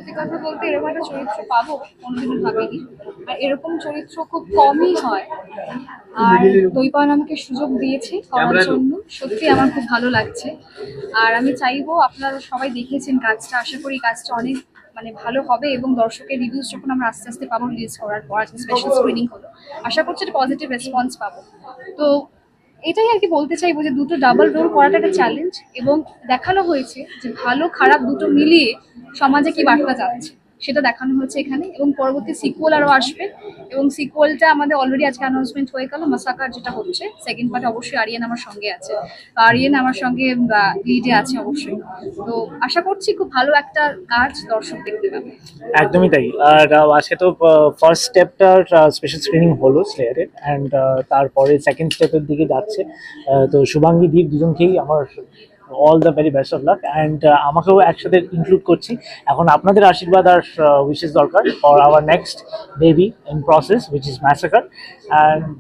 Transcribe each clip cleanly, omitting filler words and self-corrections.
সত্যি কথা বলতে এরকম একটা চরিত্র পাবো কোনোদিনও ভাবিনি। আর এরকম চরিত্র খুব কমই হয়। আর দৈপায়ন আমাকে সুযোগ দিয়েছে করার জন্য, সত্যি আমার খুব ভালো লাগছে। আর আমি চাইবো, আপনারা সবাই দেখেছেন কাজটা, আশা করি কাজটা অনেক ভালো হবে এবং দর্শকের রিভিউজ যখন আমরা আস্তে আস্তে পাবো রিলিজ করার পর, স্পেশাল স্ক্রিনিং হলো, আশা করছি একটা পজিটিভ রেসপন্স পাবো। তো এটাই আর কি বলতে চাইবো যে দুটো ডাবল রোল করাটা একটা চ্যালেঞ্জ, এবং দেখানো হয়েছে যে ভালো খারাপ দুটো মিলিয়ে সমাজে কি বার্তা যাচ্ছে সেটা দেখানো হয়েছে এখানে। এবং পরবর্তী সিকুয়াল আরও আসবে, এবং সিকুয়ালটা আমাদের অলরেডি আজকে অ্যানাউন্সমেন্ট হয়ে গেল। মাসাকার যেটা হচ্ছে সেকেন্ড পার্টে অবশ্যই আরিয়ান আমার সঙ্গে আছে, আরিয়ান আমার সঙ্গে লিডে আছে অবশ্যই। তো আশা করছি খুব ভালো একটা কাজ দর্শক দেখতে পাবে। একদমই তাই। আর আজকে তো ফার্স্ট স্টেপটার স্পেশাল স্ক্রিনিং হলো স্লেয়ারের, অ্যান্ড তারপরে সেকেন্ড স্টেপের দিকে যাচ্ছে। তো শুভাঙ্গী দীপ দুজনকেই আমার all the very best of luck, and আমাকেও একসাথে ইনক্লুড করছি। এখন আপনাদের আশীর্বাদ আর উইশেস দরকার for our next baby in process which is massacre. And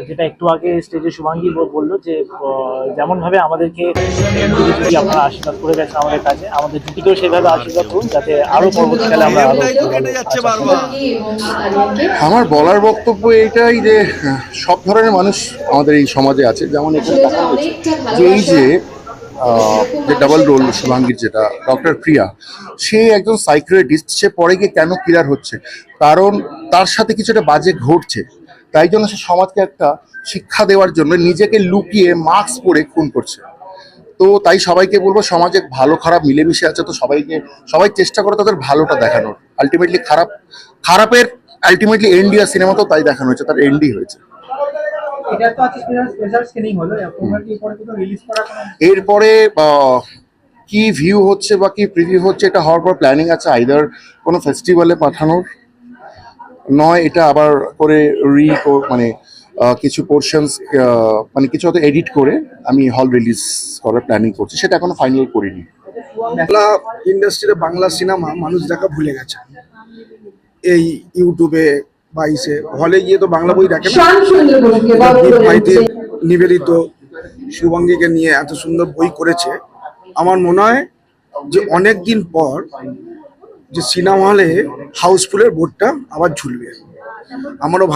যেটা একটু আগে স্টেজে শুভাঙ্গী বললো যে যেমনভাবে আমাদেরকে যদি আপনারা আশীর্বাদ করে গেছেন আমাদের কাছে, আমাদের দুটিকেও সেভাবে আশীর্বাদ করুন যাতে আরো পরবর্তীকালে আমরা আরো। আমার বলার বক্তব্য এটাই যে সব ধরনের মানুষ আমাদের এই সমাজে আছে, যেমন এখানে দেখা হয়েছে যে এই যে ডাবল রোল শুভাঙ্গীর, যেটা ডক্টর প্রিয়া, সে একজন সাইকিয়াট্রিস্ট, সে পরে গিয়ে কেন কিলার হচ্ছে, কারণ তার সাথে কিছু একটা বাজে ঘটছে, তাই জন্য সে সমাজকে একটা শিক্ষা দেওয়ার জন্য নিজেকে লুকিয়ে মাস্ক পরে খুন করছে। তো তাই সবাইকে বলবো, সমাজে ভালো খারাপ মিলেমিশে আছে, তো সবাই চেষ্টা করে তাদের ভালোটা দেখানোর। আলটিমেটলি খারাপের আলটিমেটলি এন্ডিয়া সিনেমা তো তাই দেখানো হয়েছে, তার এন্ডই হয়েছে। এরপরে কি ভিউ হচ্ছে বা কি প্রিভিউ হচ্ছে, এটা হওয়ার পর প্ল্যানিং আছে আইদার কোনো ফেস্টিভ্যালে পাঠানোর, নয় এটা আবার করে কিছু পোর্শনস কিছু হয়তো এডিট করে আমি হল রিলিজ করার প্ল্যানিং করছি, সেটা এখনো ফাইনাল করিনি। বাংলা ইন্ডাস্ট্রিতে বাংলা সিনেমা মানুষ দেখা ভুলে গেছে। এই ইউটিউবে বা হলে গিয়ে তো বাংলা বই দেখে না। নিবেদিত শুভাঙ্গীকে নিয়ে এত সুন্দর বই করেছে, আমার মনে হয় যে অনেক দিন পর যে সিনেমা হলে হাউসফুলের বোর্ডটা আবার ঝুলবে। আমারও